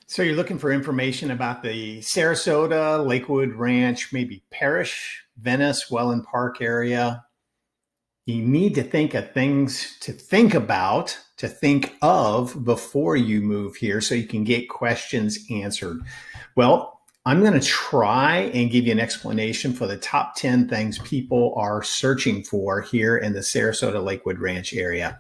So you're looking for information about the Sarasota, Lakewood Ranch, maybe Parish, Venice, Welland Park area. You need to think of things to think about, to think of before you move here so you can get questions answered. Well, I'm going to try and give you an explanation for the top 10 things people are searching for here in the Sarasota Lakewood Ranch area.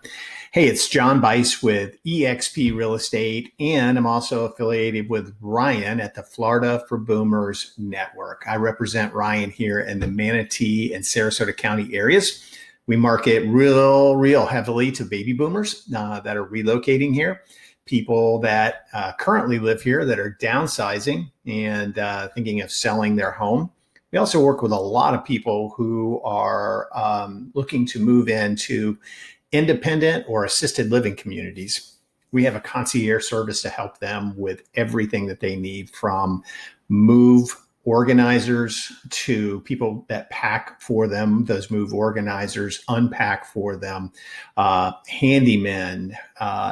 Hey, it's John Bice with eXp Real Estate, and I'm also affiliated with Ryan at the Florida for Boomers Network. I represent Ryan here in the Manatee and Sarasota County areas. We market real heavily to baby boomers that are relocating here, people that currently live here that are downsizing and thinking of selling their home. We also work with a lot of people who are looking to move into independent or assisted living communities. We have a concierge service to help them with everything that they need, from move organizers to people that pack for them, those move organizers unpack for them, handymen,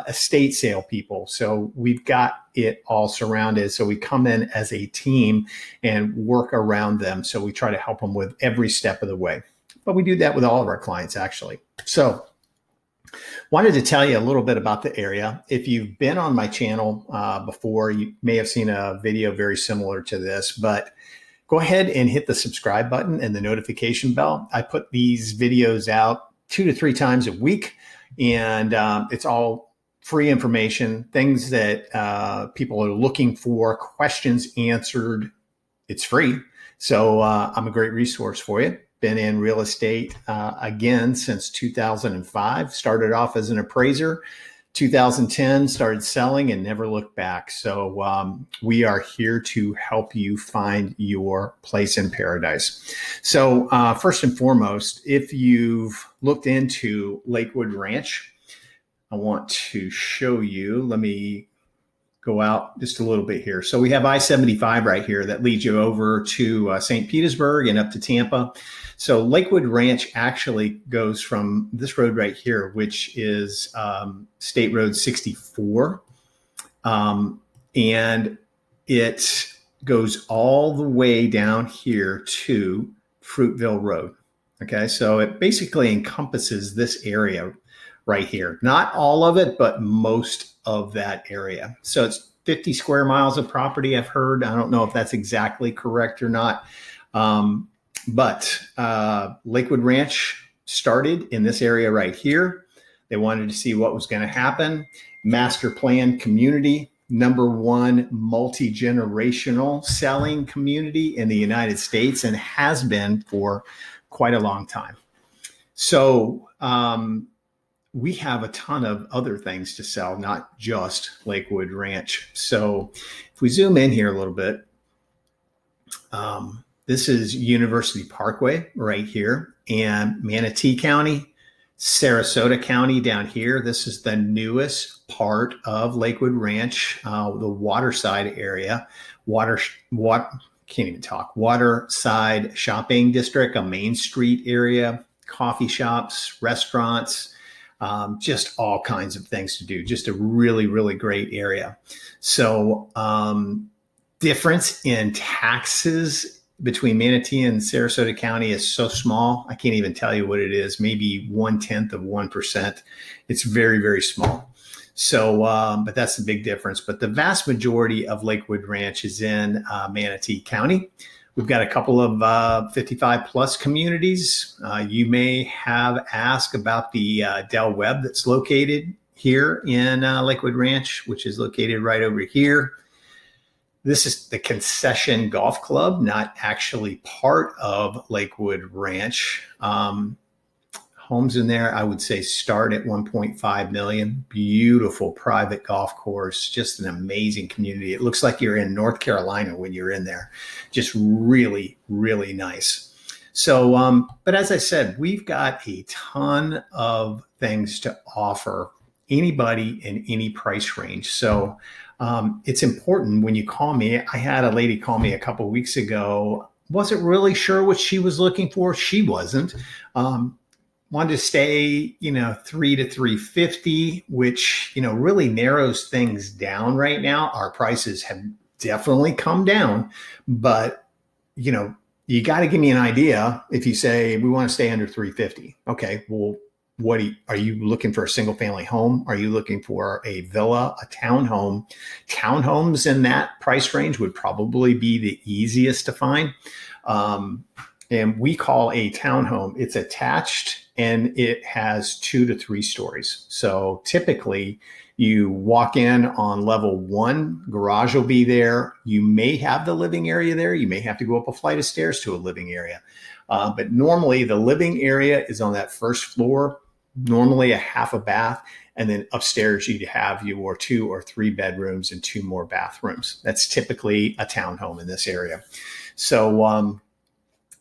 estate sale people. So we've got it all surrounded. So we come in as a team and work around them. So we try to help them with every step of the way. But we do that with all of our clients, actually. So wanted to tell you a little bit about the area. If you've been on my channel before, you may have seen a video very similar to this, but go ahead and hit the subscribe button and the notification bell. I put these videos out 2 to 3 times a week, and it's all free information, things that people are looking for, questions answered. It's free. So I'm a great resource for you. Been in real estate again since 2005. Started off as an appraiser. 2010 started selling and never looked back. So we are here to help you find your place in paradise. So first and foremost, if you've looked into Lakewood Ranch, I want to show you. Let me go out just a little bit here. So we have I-75 right here that leads you over to St. Petersburg and up to Tampa. So Lakewood Ranch actually goes from this road right here, which is State Road 64. And it goes all the way down here to Fruitville Road. Okay, so it basically encompasses this area right here. Not all of it, but most of that area. So it's 50 square miles of property, I've heard. I don't know if that's exactly correct or not. But Lakewood Ranch started in this area right here. They wanted to see what was going to happen. Master plan community, #1 multi-generational selling community in the United States, and has been for quite a long time. So we have a ton of other things to sell, not just Lakewood Ranch. So if we zoom in here a little bit, this is University Parkway right here, and Manatee County, Sarasota County down here. This is the newest part of Lakewood Ranch, the waterside area, waterside shopping district, a Main Street area, coffee shops, restaurants, just all kinds of things to do. Just a really great area. So difference in taxes between Manatee and Sarasota County is so small. I can't even tell you what it is, maybe 1/10 of 1%. It's very small. So, but that's the big difference. But the vast majority of Lakewood Ranch is in Manatee County. We've got a couple of 55 plus communities. You may have asked about the Del Webb that's located here in Lakewood Ranch, which is located right over here. This is the Concession Golf Club, not actually part of Lakewood Ranch. Homes in there, I would say, start at 1.5 million. Beautiful private golf course, just an amazing community. It looks like you're in North Carolina when you're in there. Just really nice. So, but as I said, we've got a ton of things to offer anybody in any price range. So it's important when you call me. I had a lady call me a couple of weeks ago. Wasn't really sure what she was looking for. She wasn't. wanted to stay, 3 to 350, which, really narrows things down right now. Our prices have definitely come down, but, you got to give me an idea. If you say we want to stay under 350, okay, well, are you looking for a single family home? Are you looking for a villa, a townhome? Townhomes in that price range would probably be the easiest to find. And we call a townhome, it's attached and it has 2 to 3 stories. So typically you walk in on level 1, garage will be there. You may have the living area there. You may have to go up a flight of stairs to a living area. But normally the living area is on that first floor, normally a half a bath. And then upstairs you'd have your 2 or 3 bedrooms and 2 more bathrooms. That's typically a townhome in this area. So,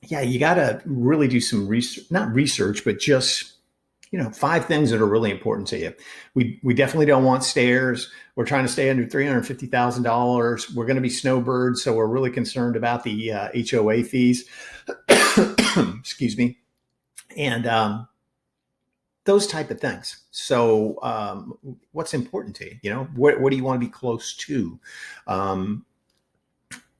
you got to really do some research, not research, but just, 5 things that are really important to you. We definitely don't want stairs. We're trying to stay under $350,000. We're going to be snowbirds. So we're really concerned about the HOA fees. Excuse me. And those type of things. So what's important to you? What do you want to be close to?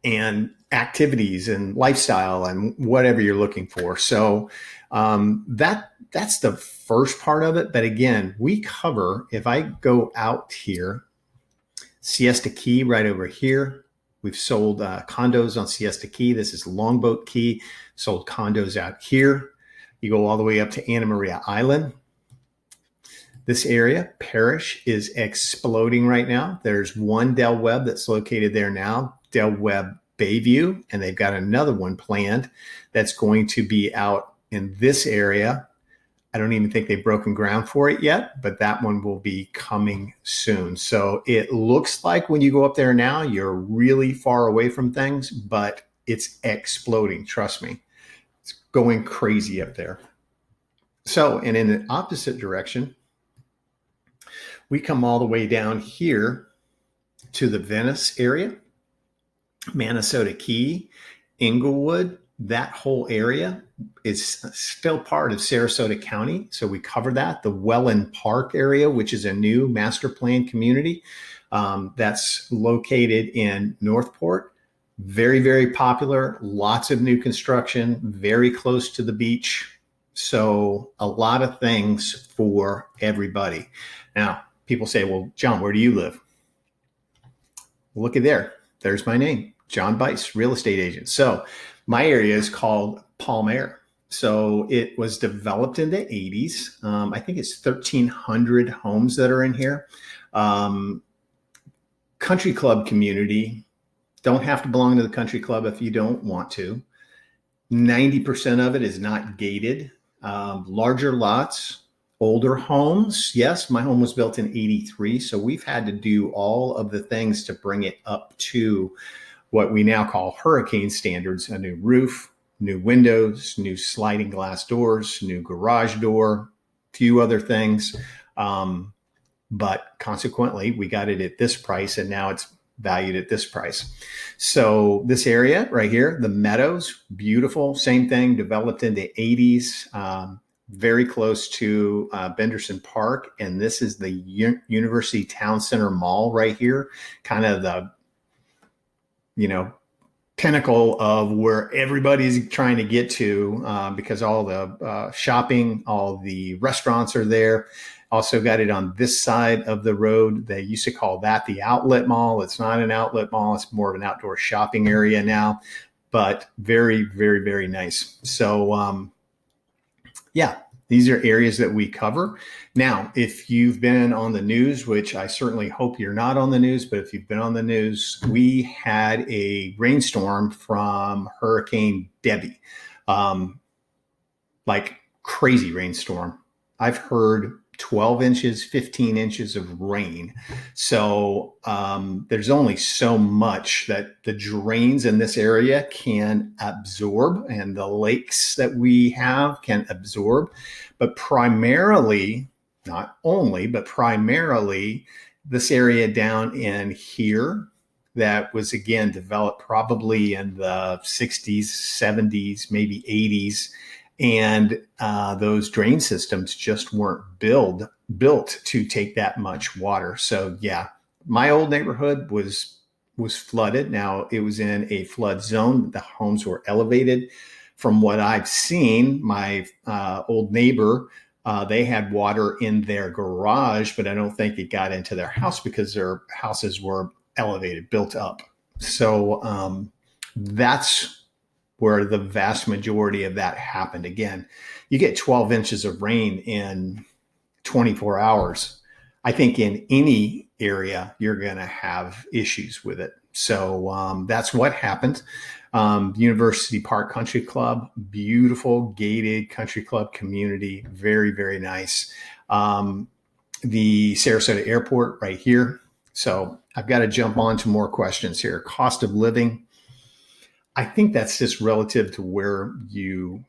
And activities and lifestyle and whatever you're looking for. So that's the first part of it. But again, we cover, if I go out here, Siesta Key right over here. We've sold condos on Siesta Key. This is Longboat Key. Sold condos out here. You go all the way up to Anna Maria Island. This area, Parrish, is exploding right now. There's one Del Webb that's located there now, Del Webb Bayview, and they've got another one planned that's going to be out in this area. I don't even think they've broken ground for it yet, but that one will be coming soon. So it looks like when you go up there now, you're really far away from things, but it's exploding. Trust me, it's going crazy up there. So, and in the opposite direction, we come all the way down here to the Venice area, Manasota Key, Inglewood. That whole area is still part of Sarasota County. So we cover that. The Welland Park area, which is a new master plan community that's located in Northport. Very, very popular. Lots of new construction, very close to the beach. So a lot of things for everybody. Now, people say, well, John, where do you live? Look at there. There's my name, John Bice, real estate agent. So my area is called Palm Air. So it was developed in the 80s. I think it's 1,300 homes that are in here. Country club community. Don't have to belong to the country club if you don't want to. 90% of it is not gated. Larger lots. Older homes. Yes, my home was built in 83. So we've had to do all of the things to bring it up to what we now call hurricane standards: a new roof, new windows, new sliding glass doors, new garage door, few other things. But consequently, we got it at this price and now it's valued at this price. So this area right here, the Meadows, beautiful, same thing, developed in the 80s. Very close to Benderson Park. And this is the University Town Center Mall right here, kind of the, pinnacle of where everybody's trying to get to because all the shopping, all the restaurants are there. Also got it on this side of the road. They used to call that the outlet mall. It's not an outlet mall. It's more of an outdoor shopping area now, but very, very, very nice. So, these are areas that we cover. Now, if you've been on the news, which I certainly hope you're not on the news, but if you've been on the news, we had a rainstorm from Hurricane Debbie, like crazy rainstorm. I've heard 12 inches, 15 inches of rain. So there's only so much that the drains in this area can absorb and the lakes that we have can absorb. But primarily, not only, but primarily this area down in here that was, again, developed probably in the 60s, 70s, maybe 80s. And those drain systems just weren't built to take that much water. So yeah, my old neighborhood was flooded. Now it was in a flood zone. The homes were elevated. From what I've seen, my old neighbor, they had water in their garage, but I don't think it got into their house because their houses were elevated, built up. So that's where the vast majority of that happened. Again, you get 12 inches of rain in 24 hours. I think in any area, you're going to have issues with it. So that's what happened. University Park Country Club, beautiful gated country club community, very, very nice. The Sarasota Airport right here. So I've got to jump on to more questions here. Cost of living. I think that's just relative to where you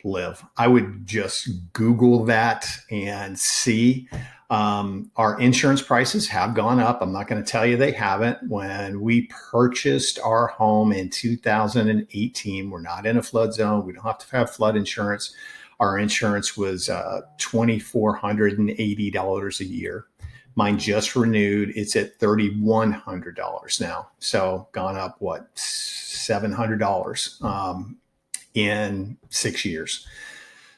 live. I would just Google that and see. Our insurance prices have gone up. I'm not going to tell you they haven't. When we purchased our home in 2018, we're not in a flood zone. We don't have to have flood insurance. Our insurance was $2,480 a year. Mine just renewed. It's at $3,100 now. So gone up, what, $700 in 6 years.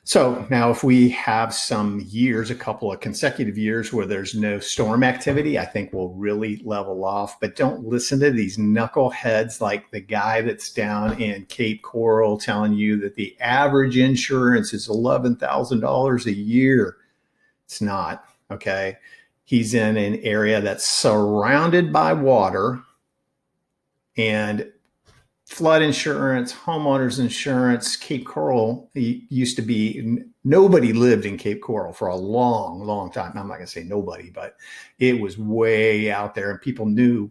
So now if we have some years, a couple of consecutive years where there's no storm activity, I think we'll really level off. But don't listen to these knuckleheads like the guy that's down in Cape Coral telling you that the average insurance is $11,000 a year. It's not, okay? He's in an area that's surrounded by water, and flood insurance, homeowners insurance. Cape Coral used to be, nobody lived in Cape Coral for a long, long time. I'm not going to say nobody, but it was way out there, and people knew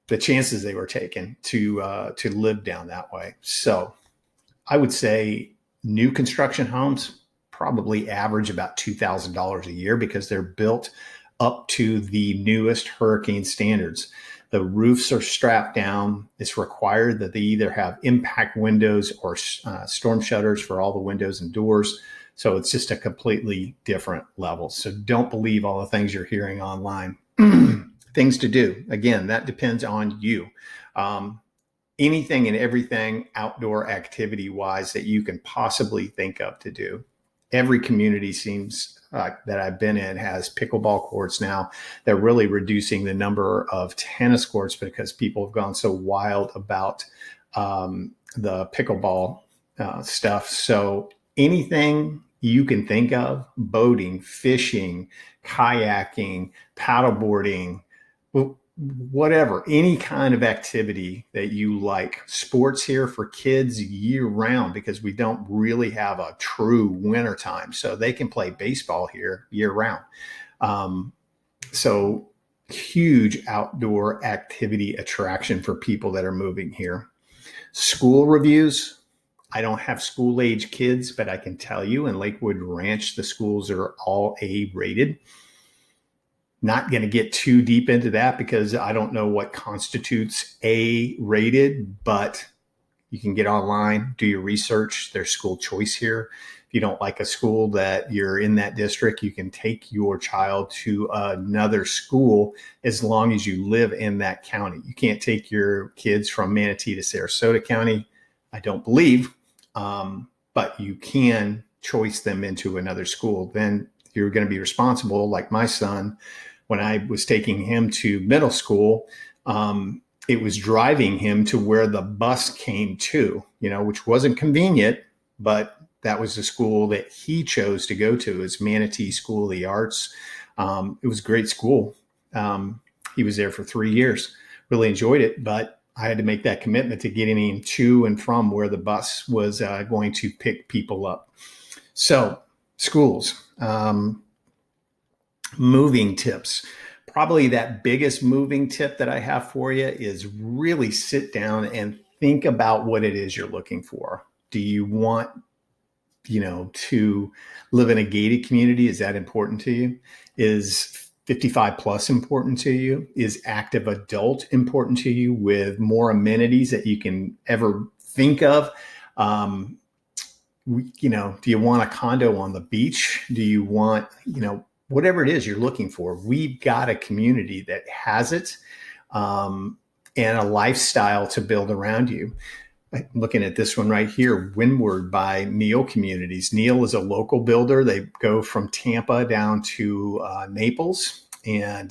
the chances they were taking to live down that way. So I would say new construction homes probably average about $2,000 a year because they're built up to the newest hurricane standards. The roofs are strapped down. It's required that they either have impact windows or storm shutters for all the windows and doors. So it's just a completely different level. So don't believe all the things you're hearing online. Things to do. Again, that depends on you. Anything and everything outdoor activity wise that you can possibly think of to do. Every community seems that I've been in has pickleball courts now. They're really reducing the number of tennis courts because people have gone so wild about the pickleball stuff. So anything you can think of, boating, fishing, kayaking, paddleboarding, whatever, any kind of activity that you like. Sports here for kids year round because we don't really have a true winter time. So they can play baseball here year round. So huge outdoor activity attraction for people that are moving here. School reviews. I don't have school age kids, but I can tell you in Lakewood Ranch, the schools are all A rated. Not going to get too deep into that because I don't know what constitutes A rated, but you can get online, do your research. There's school choice here. If you don't like a school that you're in that district, you can take your child to another school as long as you live in that county. You can't take your kids from Manatee to Sarasota County, I don't believe, but you can choice them into another school. Then you're going to be responsible, like my son. When I was taking him to middle school, it was driving him to where the bus came to, which wasn't convenient, but that was the school that he chose to go to. It's Manatee School of the Arts. It was a great school. He was there for 3 years, really enjoyed it, but I had to make that commitment to getting him to and from where the bus was going to pick people up. So schools. Moving tips. Probably that biggest moving tip that I have for you is really sit down and think about what it is you're looking for. Do you want, to live in a gated community? Is that important to you? Is 55 plus important to you? Is active adult important to you with more amenities that you can ever think of? do you want a condo on the beach? Do you want, whatever it is you're looking for? We've got a community that has it, and a lifestyle to build around you. Looking at this one right here, Windward by Neal Communities. Neal is a local builder. They go from Tampa down to Naples, and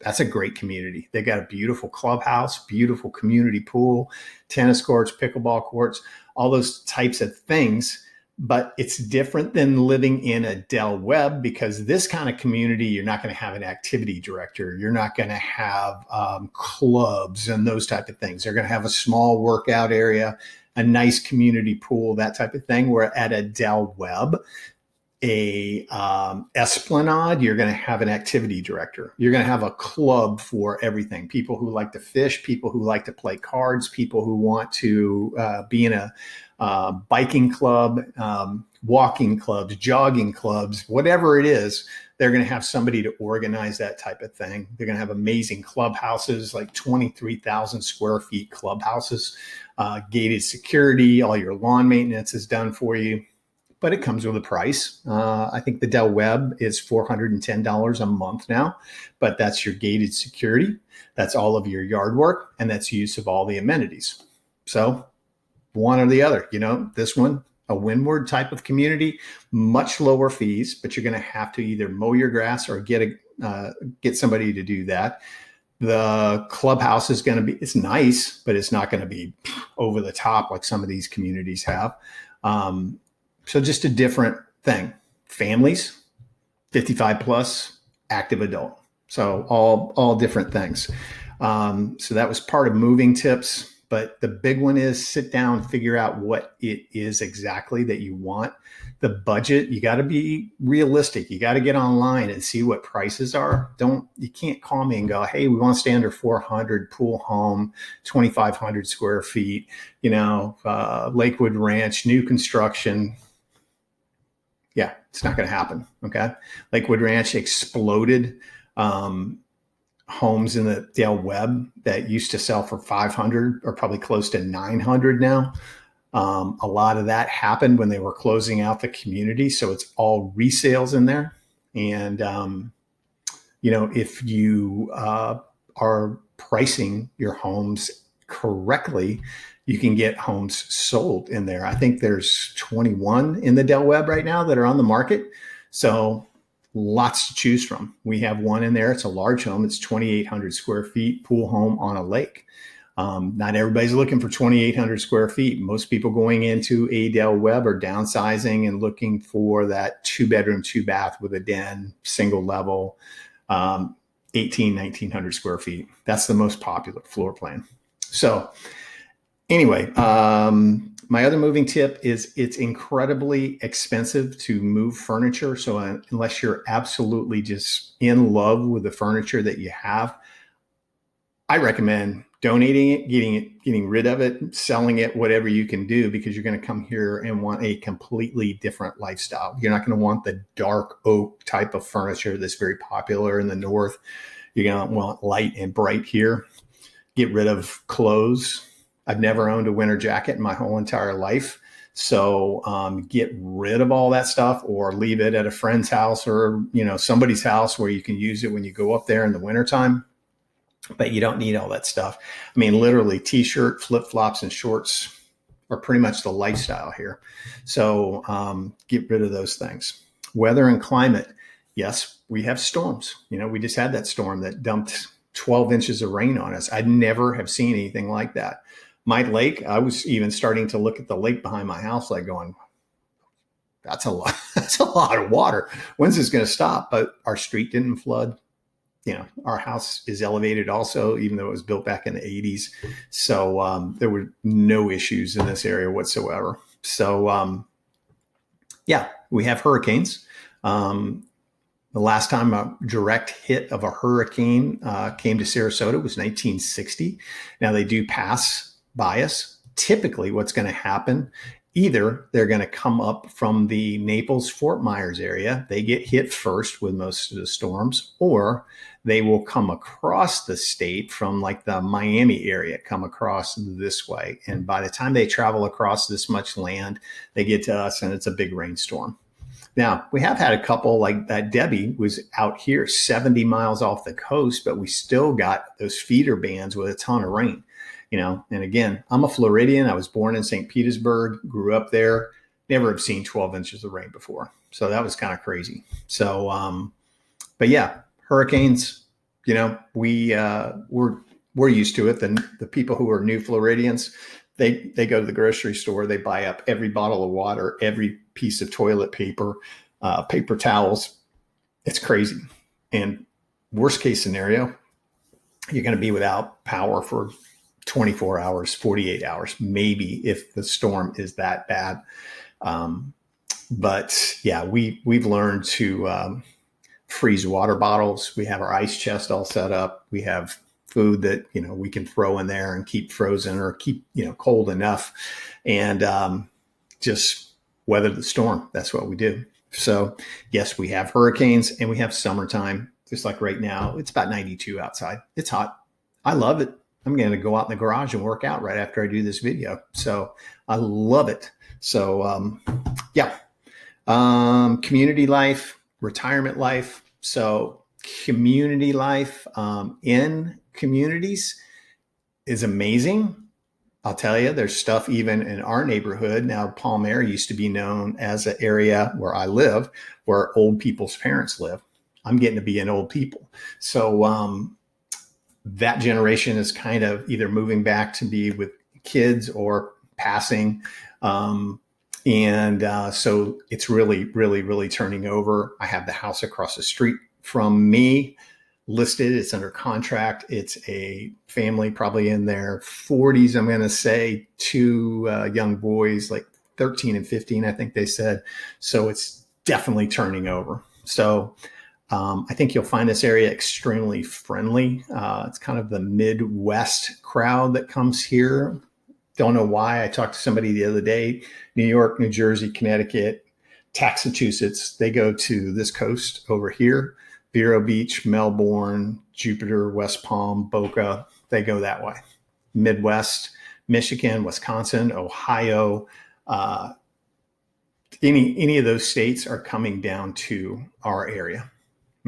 that's a great community. They got a beautiful clubhouse, beautiful community pool, tennis courts, pickleball courts, all those types of things. But it's different than living in a Del Webb, because this kind of community, you're not going to have an activity director. You're not going to have clubs and those type of things. They're going to have a small workout area, a nice community pool, that type of thing. Where at a Del Webb, a Esplanade, you're going to have an activity director. You're going to have a club for everything. People who like to fish, people who like to play cards, people who want to be in a biking club, walking clubs, jogging clubs, whatever it is, they're going to have somebody to organize that type of thing. They're going to have amazing clubhouses, like 23,000 square feet clubhouses, gated security, all your lawn maintenance is done for you. But it comes with a price. I think the Del Webb is $410 a month now, but that's your gated security. That's all of your yard work, and that's use of all the amenities. So one or the other, this one, a Windward type of community, much lower fees, but you're going to have to either mow your grass or get somebody to do that. The clubhouse is going to be, it's nice, but it's not going to be over the top like some of these communities have. So just a different thing. Families, 55 plus, active adult. So all different things. So that was part of moving tips. But the big one is sit down, figure out what it is exactly that you want. The budget, you got to be realistic. You got to get online and see what prices are. You can't call me and go, hey, we want to stay under 400, pool home, 2,500 square feet, Lakewood Ranch, new construction. Yeah, it's not going to happen. Okay. Lakewood Ranch exploded. Homes in the Del Webb that used to sell for 500 are probably close to 900 now. A lot of that happened when they were closing out the community. So it's all resales in there. And, if you are pricing your homes correctly, you can get homes sold in there. I think there's 21 in the Del Webb right now that are on the market. So lots to choose from. We have one in there. It's a large home. It's 2,800 square feet, pool home on a lake. Not everybody's looking for 2,800 square feet. Most people going into a Del Webb are downsizing and looking for that 2-bedroom, 2-bath with a den, single level, 1,900 square feet. That's the most popular floor plan. So anyway, my other moving tip is it's incredibly expensive to move furniture. So unless you're absolutely just in love with the furniture that you have, I recommend donating it, getting rid of it, selling it, whatever you can do, because you're going to come here and want a completely different lifestyle. You're not going to want the dark oak type of furniture that's very popular in the north. You're going to want light and bright here. Get rid of clothes. I've never owned a winter jacket in my whole entire life. So get rid of all that stuff, or leave it at a friend's house or, somebody's house where you can use it when you go up there in the wintertime. But you don't need all that stuff. I mean, literally t-shirt, flip-flops, and shorts are pretty much the lifestyle here. So get rid of those things. Weather and climate. Yes, we have storms. We just had that storm that dumped 12 inches of rain on us. I'd never have seen anything like that. My lake, I was even starting to look at the lake behind my house, like going, that's a lot. That's a lot of water. When's this going to stop? But our street didn't flood. Our house is elevated also, even though it was built back in the 80s. So there were no issues in this area whatsoever. So we have hurricanes. The last time a direct hit of a hurricane came to Sarasota was 1960. Now they do pass by us. Typically what's going to happen either they're going to come up from the Naples Fort Myers area. They get hit first with most of the storms, or they will come across the state from like the Miami area, come across this way. And by the time they travel across this much land, they get to us and it's a big rainstorm. Now, we have had a couple like that. Debbie was out here 70 miles off the coast, but we still got those feeder bands with a ton of rain. And again, I'm a Floridian. I was born in St. Petersburg, grew up there, never have seen 12 inches of rain before. So that was kind of crazy. So, but yeah, hurricanes, we're used to it. The people who are new Floridians, they go to the grocery store, they buy up every bottle of water, every piece of toilet paper, paper towels. It's crazy. And worst case scenario, you're going to be without power for 24 hours, 48 hours, maybe, if the storm is that bad. But yeah, we've learned to freeze water bottles. We have our ice chest all set up. We have food that, we can throw in there and keep frozen or keep, cold enough, and just weather the storm. That's what we do. So yes, we have hurricanes and we have summertime. Just like right now, it's about 92 outside. It's hot. I love it. I'm going to go out in the garage and work out right after I do this video. So I love it. So, community life, retirement life. So community life in communities is amazing. I'll tell you, there's stuff even in our neighborhood. Now, Palm Air used to be known as an area where I live, where old people's parents live. I'm getting to be an old people. So, that generation is kind of either moving back to be with kids or passing. So it's really, really, really turning over. I have the house across the street from me listed. It's under contract. It's a family probably in their 40s. I'm going to say two young boys, like 13 and 15, I think they said. So it's definitely turning over. So I think you'll find this area extremely friendly. It's kind of the Midwest crowd that comes here. Don't know why. I talked to somebody the other day, New York, New Jersey, Connecticut, Massachusetts. They go to this coast over here, Vero Beach, Melbourne, Jupiter, West Palm, Boca. They go that way. Midwest, Michigan, Wisconsin, Ohio, any of those states are coming down to our area.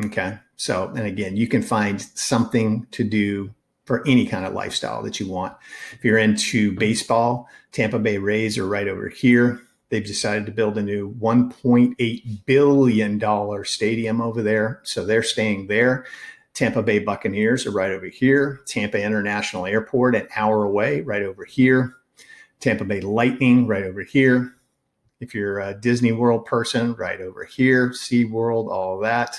Okay. So, and again, you can find something to do for any kind of lifestyle that you want. If you're into baseball, Tampa Bay Rays are right over here. They've decided to build a new $1.8 billion stadium over there. So they're staying there. Tampa Bay Buccaneers are right over here. Tampa International Airport, an hour away, right over here. Tampa Bay Lightning, right over here. If you're a Disney World person, right over here. SeaWorld, all of that.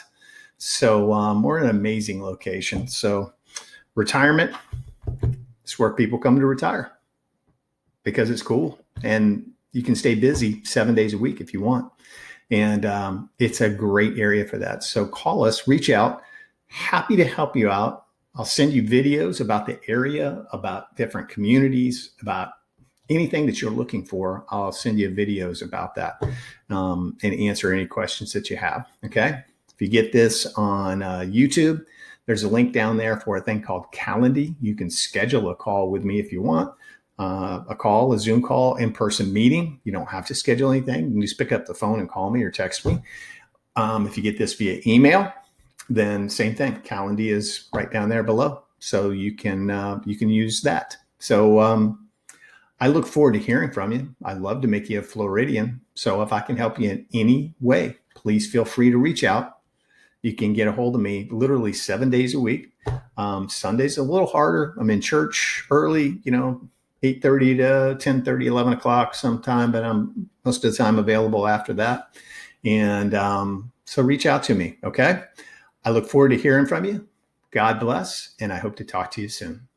So we're in an amazing location. So retirement is where people come to retire because it's cool. And you can stay busy 7 days a week if you want. And it's a great area for that. So call us, reach out. Happy to help you out. I'll send you videos about the area, about different communities, about anything that you're looking for. I'll send you videos about that and answer any questions that you have. Okay. If you get this on YouTube, there's a link down there for a thing called Calendly. You can schedule a call with me if you want. A Zoom call, in-person meeting. You don't have to schedule anything. You can just pick up the phone and call me or text me. If you get this via email, then same thing. Calendly is right down there below. So you can use that. So I look forward to hearing from you. I'd love to make you a Floridian. So if I can help you in any way, please feel free to reach out. You can get a hold of me literally 7 days a week. Sunday's a little harder. I'm in church early, 8:30 to 10:30, 11 o'clock sometime, but I'm most of the time available after that. And so reach out to me, okay? I look forward to hearing from you. God bless, and I hope to talk to you soon.